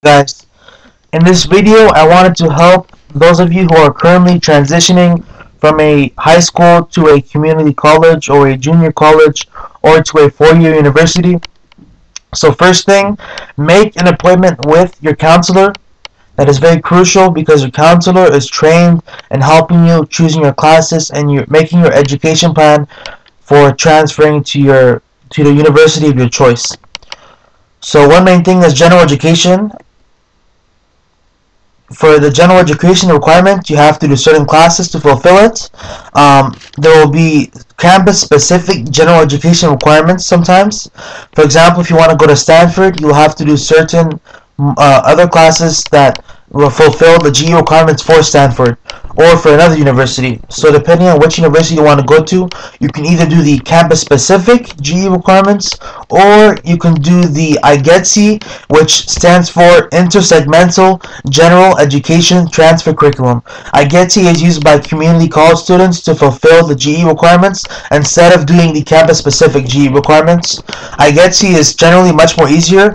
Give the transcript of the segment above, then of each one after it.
Guys, in this video I wanted to help those of you who are currently transitioning from a high school to a community college or a junior college or to a four-year university. So first thing, make an appointment with your counselor. That is very crucial because your counselor is trained in helping you choosing your classes and you're making your education plan for transferring to the university of your choice. So one main thing is general education. For the general education requirement, you have to do certain classes to fulfill it. There will be campus-specific general education requirements sometimes. For example, if you want to go to Stanford, you will have to do certain other classes that will fulfill the GE requirements for Stanford or for another university. So depending on which university you want to go to, you can either do the campus-specific GE requirements or you can do the IGETC, which stands for Intersegmental General Education Transfer Curriculum. IGETC is used by community college students to fulfill the GE requirements instead of doing the campus-specific GE requirements. IGETC is generally much more easier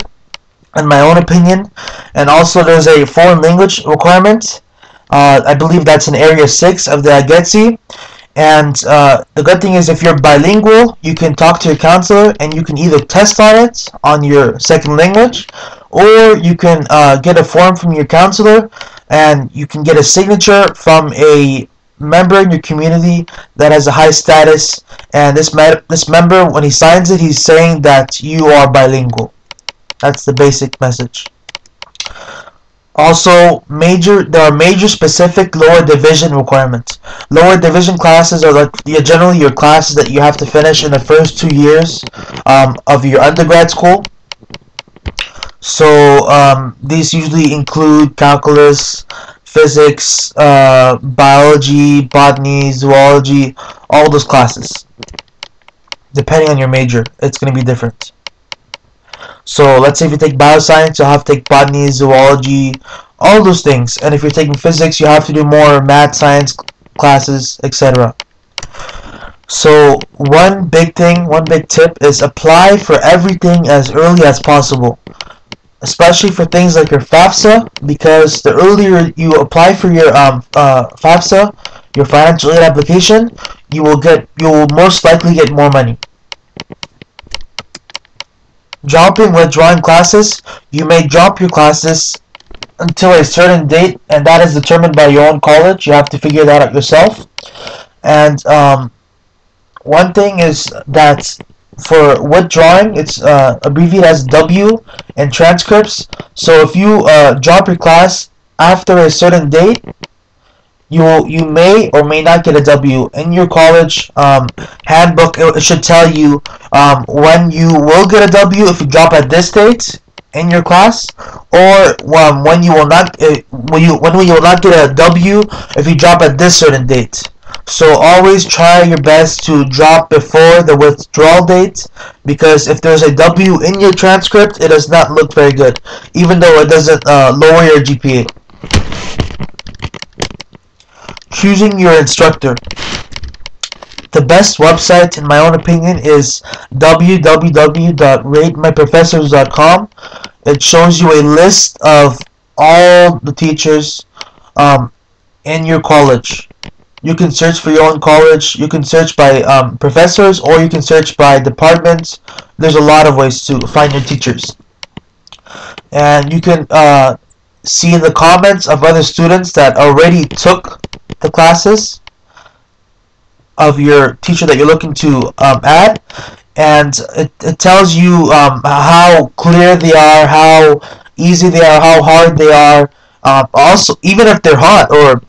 in my own opinion, and also there's a foreign language requirement. I believe that's in area 6 of the IGETC. And the good thing is if you're bilingual, you can talk to your counselor and you can either test on it on your second language, or you can get a form from your counselor and you can get a signature from a member in your community that has a high status, and this member, when he signs it, he's saying that you are bilingual. That's the basic message. Also, there are major specific lower division requirements. Lower division classes are generally your classes that you have to finish in the first 2 years of your undergrad school. So these usually include calculus, physics, biology, botany, zoology, all those classes. Depending on your major, it's going to be different. So let's say if you take bioscience, you'll have to take botany, zoology, all those things. And if you're taking physics, you have to do more math, science classes, etc. So one big tip is apply for everything as early as possible. Especially for things like your FAFSA, because the earlier you apply for your FAFSA, your financial aid application, you will most likely get more money. Withdrawing classes, you may drop your classes until a certain date, and that is determined by your own college. You have to figure that out yourself. And one thing is that for withdrawing, it's abbreviated as W in transcripts. So if you drop your class after a certain date, you may or may not get a W. In your college handbook, it should tell you when you will get a W if you drop at this date in your class, or when you will not when you will not get a W if you drop at this certain date. So always try your best to drop before the withdrawal date, because if there's a W in your transcript, it does not look very good, even though it doesn't lower your GPA. Choosing your instructor. The best website, in my own opinion, is www.ratemyprofessors.com. It shows you a list of all the teachers in your college. You can search for your own college. You can search by professors, or you can search by departments. There's a lot of ways to find your teachers. And you can see the comments of other students that already took the classes of your teacher that you're looking to add, and it tells you how clear they are, how easy they are, how hard they are, also even if they're hot or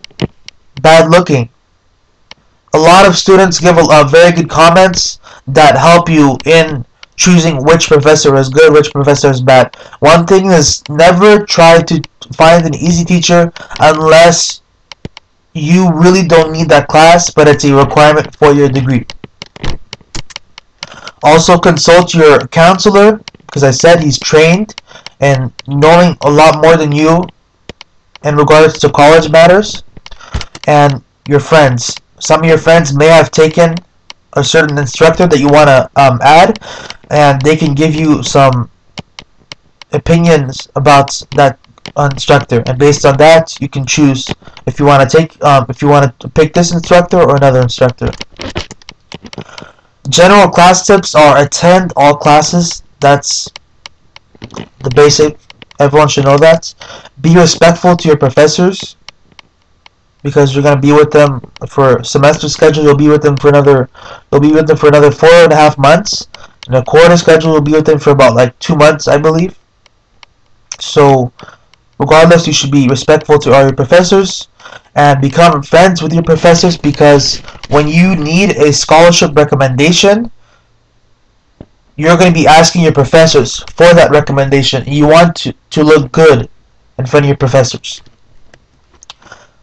bad looking. A lot of students give very good comments that help you in choosing which professor is good, which professor is bad. One thing is, never try to find an easy teacher unless you really don't need that class, but it's a requirement for your degree. Also consult your counselor, because I said he's trained and knowing a lot more than you in regards to college matters. And your friends. Some of your friends may have taken a certain instructor that you want to add, and they can give you some opinions about that instructor, and based on that, you can choose if you want to pick this instructor or another instructor. General class tips are: attend all classes. That's the basic. Everyone should know that. Be respectful to your professors, because you're gonna be with them for semester schedule. You'll be with them for another 4.5 months. In a quarter schedule, you'll be with them for about like 2 months, I believe. So, regardless, you should be respectful to all your professors and become friends with your professors, because when you need a scholarship recommendation, you're going to be asking your professors for that recommendation. You want to look good in front of your professors.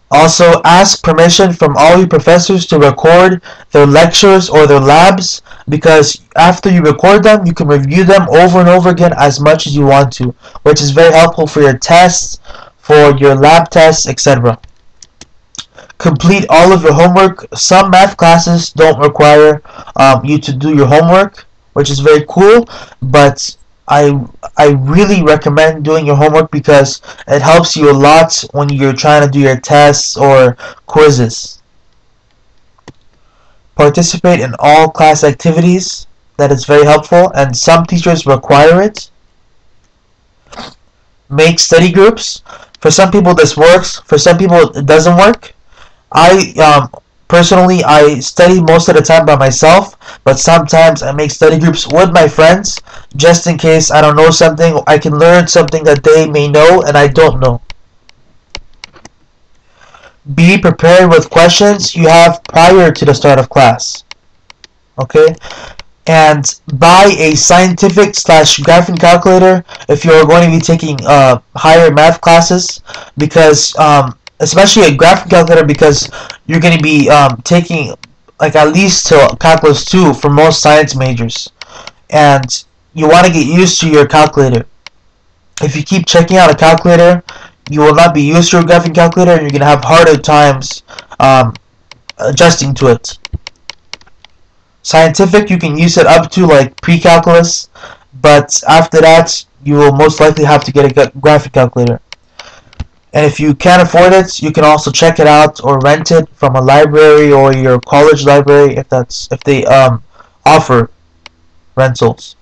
Also, ask permission from all your professors to record their lectures or their labs, because after you record them, you can review them over and over again as much as you want to, which is very helpful for your tests, for your lab tests, etc. Complete all of your homework. Some math classes don't require you to do your homework, which is very cool, but I really recommend doing your homework because it helps you a lot when you're trying to do your tests or quizzes. Participate in all class activities. That is very helpful, and some teachers require it. Make study groups. For some people this works, for some people it doesn't work. Personally, I study most of the time by myself, but sometimes I make study groups with my friends, just in case I don't know something, I can learn something that they may know and I don't know. Be prepared with questions you have prior to the start of class. Okay? And buy a scientific / graphing calculator if you're going to be taking higher math classes, because especially a graphing calculator, because you're going to be taking like at least till calculus 2 for most science majors, and you want to get used to your calculator. If you keep checking out a calculator, you will not be used to your graphing calculator, and you're going to have harder times adjusting to it. Scientific, you can use it up to like pre-calculus, but after that you will most likely have to get a graphing calculator. And if you can't afford it, you can also check it out or rent it from a library or your college library if they offer rentals.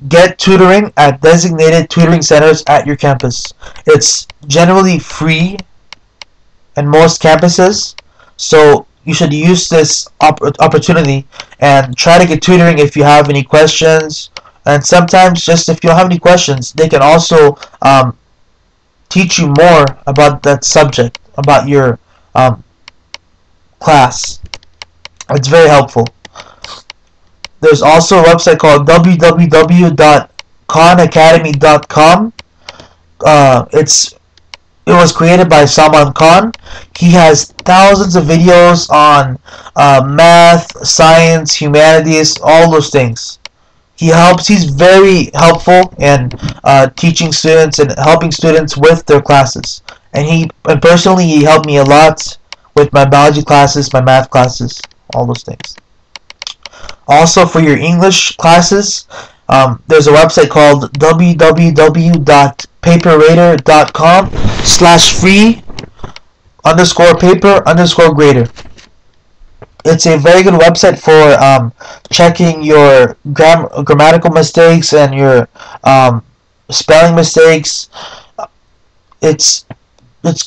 Get tutoring at designated tutoring centers at your campus. It's generally free in most campuses, so you should use this opportunity and try to get tutoring if you have any questions. And sometimes, just if you don't have any questions, they can also teach you more about that subject, about your class. It's very helpful. There's also a website called www.khanacademy.com. It was created by Salman Khan. He has thousands of videos on math, science, humanities, all those things. He's very helpful in teaching students and helping students with their classes. And personally, he helped me a lot with my biology classes, my math classes, all those things. Also, for your English classes, there's a website called www.paperrater.com/free_paper_grader. It's a very good website for checking your grammatical mistakes and your spelling mistakes. It's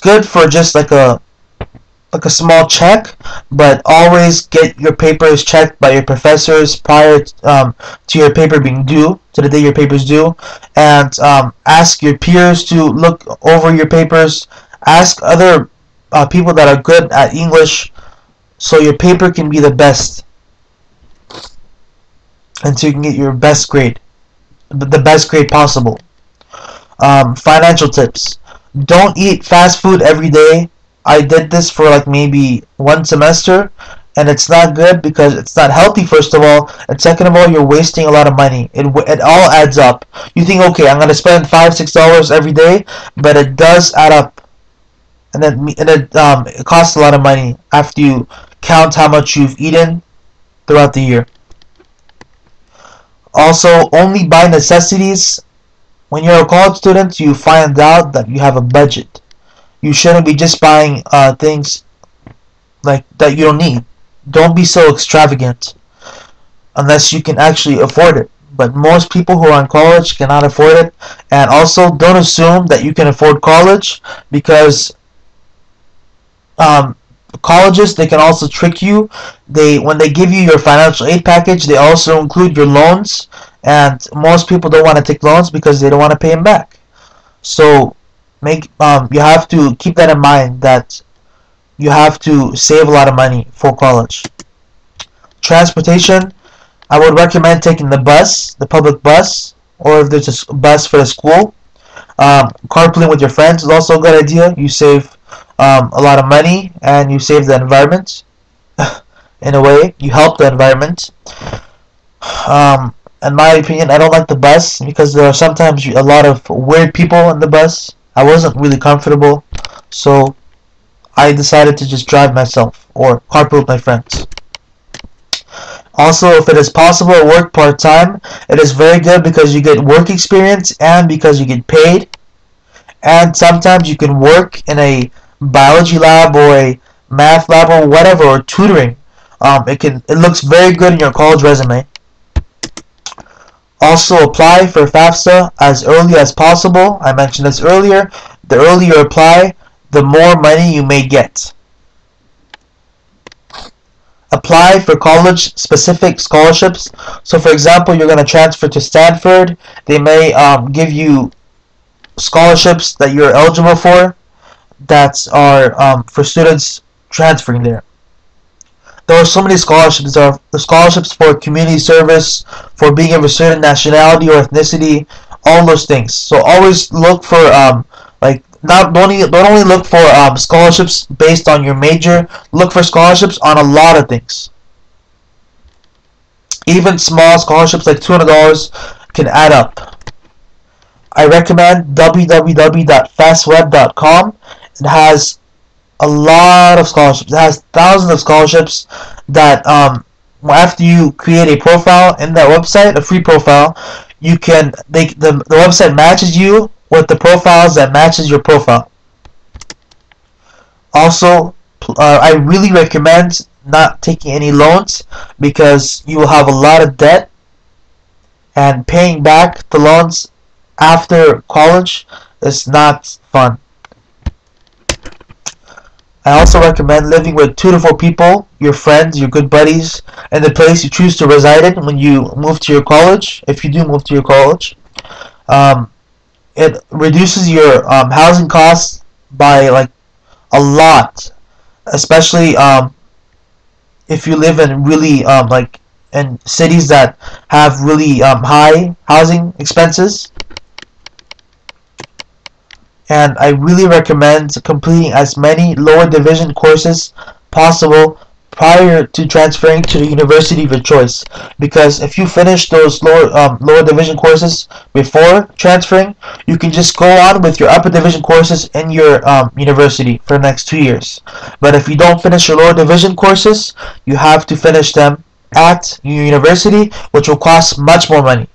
good for just like a small check, but always get your papers checked by your professors prior to your paper being due, to the day your paper is due, and ask your peers to look over your papers. Ask other people that are good at English, so your paper can be the best, and so you can get your best grade, the best grade possible. Financial tips: don't eat fast food every day. I did this for like maybe 1 semester, and it's not good because it's not healthy, first of all, and second of all, you're wasting a lot of money. It all adds up. You think, okay, I'm gonna spend $5-6 every day, but it does add up, and it costs a lot of money after you count how much you've eaten throughout the year. Also, only buy necessities when you're a college student, you find out that you have a budget. You shouldn't be just buying things like that you don't need. Don't be so extravagant unless you can actually afford it. But most people who are in college cannot afford it. And also, don't assume that you can afford college, because um, colleges, they can also trick you. When they give you your financial aid package, they also include your loans, and most people don't want to take loans because they don't want to pay them back. So you have to keep that in mind, that you have to save a lot of money for college. Transportation, I would recommend taking the public bus, or if there's a bus for the school. Carpooling with your friends is also a good idea. You save a lot of money, and you save the environment. In a way, you help the environment. In my opinion, I don't like the bus because there are sometimes a lot of weird people in the bus. I wasn't really comfortable, so I decided to just drive myself or carpool with my friends. Also, if it is possible to work part-time, it is very good because you get work experience and because you get paid. And sometimes you can work in a biology lab or a math lab or whatever, or tutoring. It looks very good in your college resume. Also, apply for FAFSA as early as possible. I mentioned this earlier. The earlier you apply, the more money you may get. Apply for college-specific scholarships. So, for example, you're going to transfer to Stanford. They may give you scholarships that you're eligible for, that are for students transferring there. There are so many scholarships. There are the scholarships for community service, for being of a certain nationality or ethnicity, all those things. So always look for don't only look for scholarships based on your major. Look for scholarships on a lot of things. Even small scholarships like $200 can add up. I recommend www.fastweb.com. It has a lot of scholarships. It has thousands of scholarships that after you create a profile in that website, a free profile, the website matches you with the profiles that matches your profile. Also, I really recommend not taking any loans, because you will have a lot of debt, and paying back the loans after college is not fun. I also recommend living with 2 to 4 people, your friends, your good buddies, in the place you choose to reside in when you move to your college, if you do move to your college. It reduces your housing costs by like a lot, especially if you live in really in cities that have really high housing expenses. And I really recommend completing as many lower division courses possible prior to transferring to the university of your choice, because if you finish those lower division courses before transferring, you can just go on with your upper division courses in your university for the next 2 years. But if you don't finish your lower division courses, you have to finish them at your university, which will cost much more money.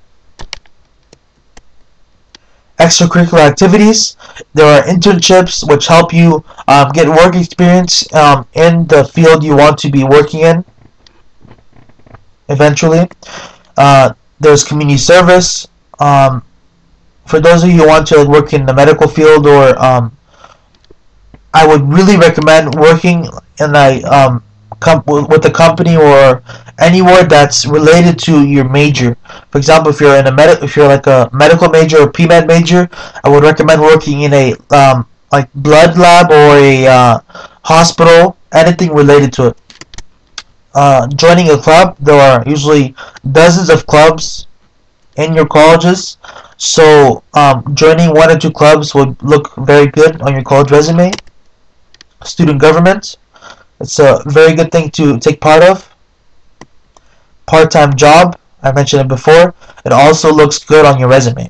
Extracurricular activities. There are internships which help you get work experience in the field you want to be working in eventually. There's community service. For those of you who want to work in the medical field, or I would really recommend working in with a company or anywhere that's related to your major. For example, if you're like a medical major or pre-med major, I would recommend working in a like blood lab or a hospital, anything related to it. Joining a club, there are usually dozens of clubs in your colleges, so joining 1 or 2 clubs would look very good on your college resume. Student government, it's a very good thing to take part of. Part-time job, I mentioned it before, it also looks good on your resume.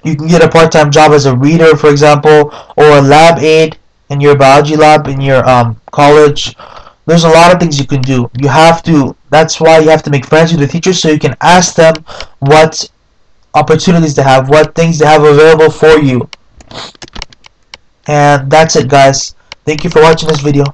You can get a part-time job as a reader, for example, or a lab aide in your biology lab in your college. There's a lot of things you can do. That's why you have to make friends with the teachers, so you can ask them what opportunities they have, what things they have available for you. And that's it, guys. Thank you for watching this video.